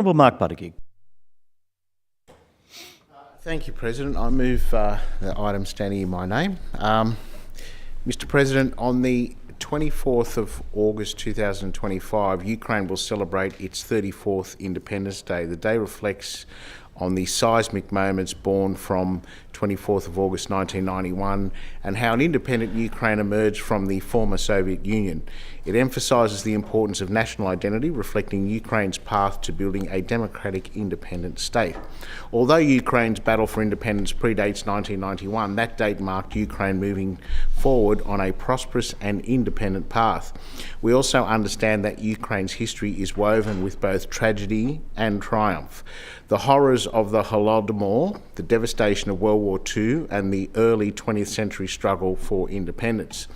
Honourable Mark Buttigieg. Thank you, President. I move the item standing in my name. Mr. President, on the 24th of August 2025, Ukraine will celebrate its 34th Independence Day. The day reflects on the seismic moments born from 24th of August 1991 and how an independent Ukraine emerged from the former Soviet Union. It emphasises the importance of national identity, reflecting Ukraine's path to building a democratic, independent state. Although Ukraine's battle for independence predates 1991, that date marked Ukraine moving forward on a prosperous and independent path. We also understand that Ukraine's history is woven with both tragedy and triumph. The horrors of the Holodomor, the devastation of World War II, and the early 20th century struggle for independence.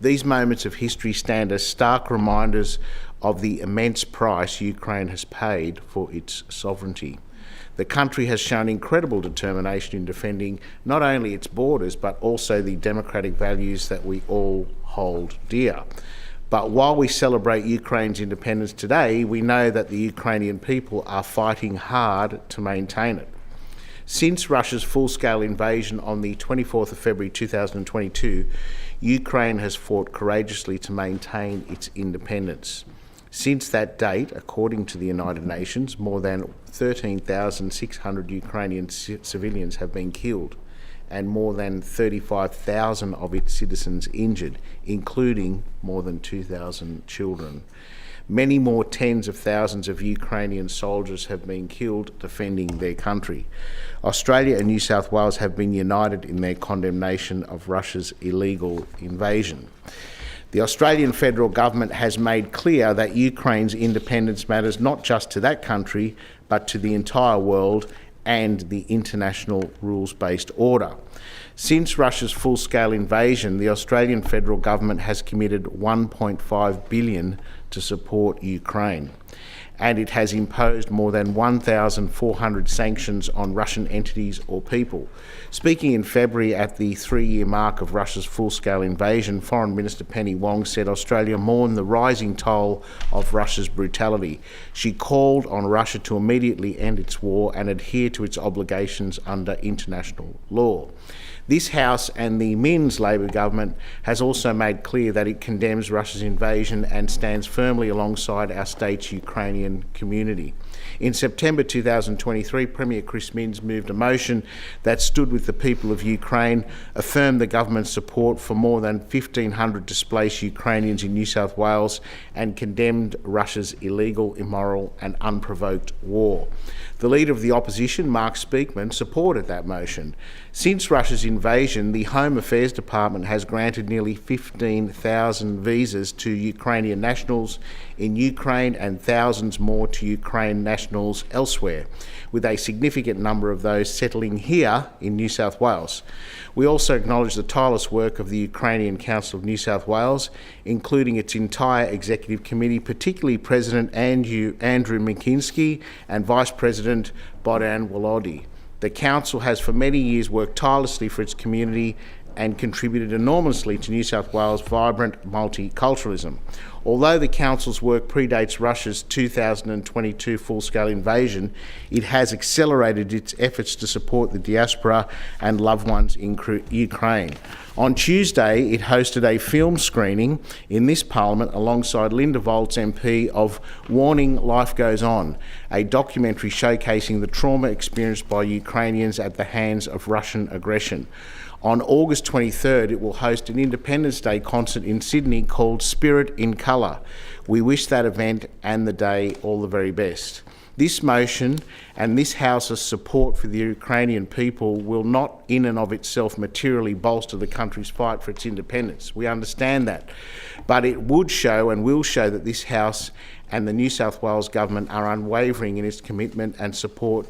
These moments of history stand as stark reminders of the immense price Ukraine has paid for its sovereignty. The country has shown incredible determination in defending not only its borders, but also the democratic values that we all hold dear. But while we celebrate Ukraine's independence today, we know that the Ukrainian people are fighting hard to maintain it. Since Russia's full-scale invasion on the 24th of February 2022, Ukraine has fought courageously to maintain its independence. Since that date, according to the United Nations, more than 13,600 Ukrainian civilians have been killed and more than 35,000 of its citizens injured, including more than 2,000 children. Many more tens of thousands of Ukrainian soldiers have been killed defending their country. Australia and New South Wales have been united in their condemnation of Russia's illegal invasion. The Australian federal government has made clear that Ukraine's independence matters not just to that country, but to the entire world and the international rules-based order. Since Russia's full-scale invasion, the Australian federal government has committed $1.5 billion to support Ukraine, and it has imposed more than 1,400 sanctions on Russian entities or people. Speaking in February at the 3-year mark of Russia's full-scale invasion, Foreign Minister Penny Wong said Australia mourned the rising toll of Russia's brutality. She called on Russia to immediately end its war and adhere to its obligations under international law. This House and the Minns Labor government has also made clear that it condemns Russia's invasion and stands firmly alongside our state's Ukrainian community. In September 2023, Premier Chris Minns moved a motion that stood with the people of Ukraine, affirmed the government's support for more than 1,500 displaced Ukrainians in New South Wales, and condemned Russia's illegal, immoral and unprovoked war. The Leader of the Opposition, Mark Speakman, supported that motion. Since Russia's invasion, the Home Affairs Department has granted nearly 15,000 visas to Ukrainian nationals in Ukraine and thousands more to Ukraine nationals elsewhere, with a significant number of those settling here in New South Wales. We also acknowledge the tireless work of the Ukrainian Council of New South Wales, including its entire executive committee, particularly President Andrew Mikinski and Vice President Bohdan Wolody. The Council has for many years worked tirelessly for its community and contributed enormously to New South Wales' vibrant multiculturalism. Although the Council's work predates Russia's 2022 full-scale invasion, it has accelerated its efforts to support the diaspora and loved ones in Ukraine. On Tuesday, it hosted a film screening in this Parliament alongside Linda Volz MP of Warning Life Goes On, a documentary showcasing the trauma experienced by Ukrainians at the hands of Russian aggression. On August 23rd, it will host an Independence Day concert in Sydney called Spirit in Colour. We wish that event and the day all the very best. This motion and this House's support for the Ukrainian people will not in and of itself materially bolster the country's fight for its independence. We understand that. But it would show and will show that this House and the New South Wales government are unwavering in its commitment and support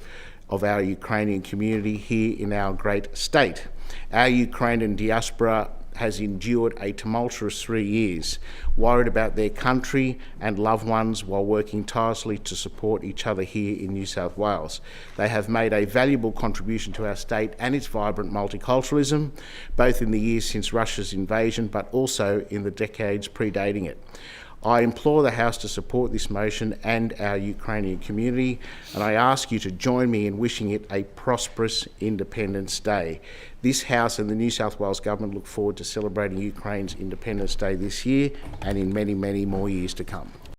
of our Ukrainian community here in our great state. Our Ukrainian diaspora has endured a tumultuous 3 years, worried about their country and loved ones while working tirelessly to support each other here in New South Wales. They have made a valuable contribution to our state and its vibrant multiculturalism, both in the years since Russia's invasion, but also in the decades predating it. I implore the House to support this motion and our Ukrainian community, and I ask you to join me in wishing it a prosperous Independence Day. This House and the New South Wales Government look forward to celebrating Ukraine's Independence Day this year and in many, many more years to come.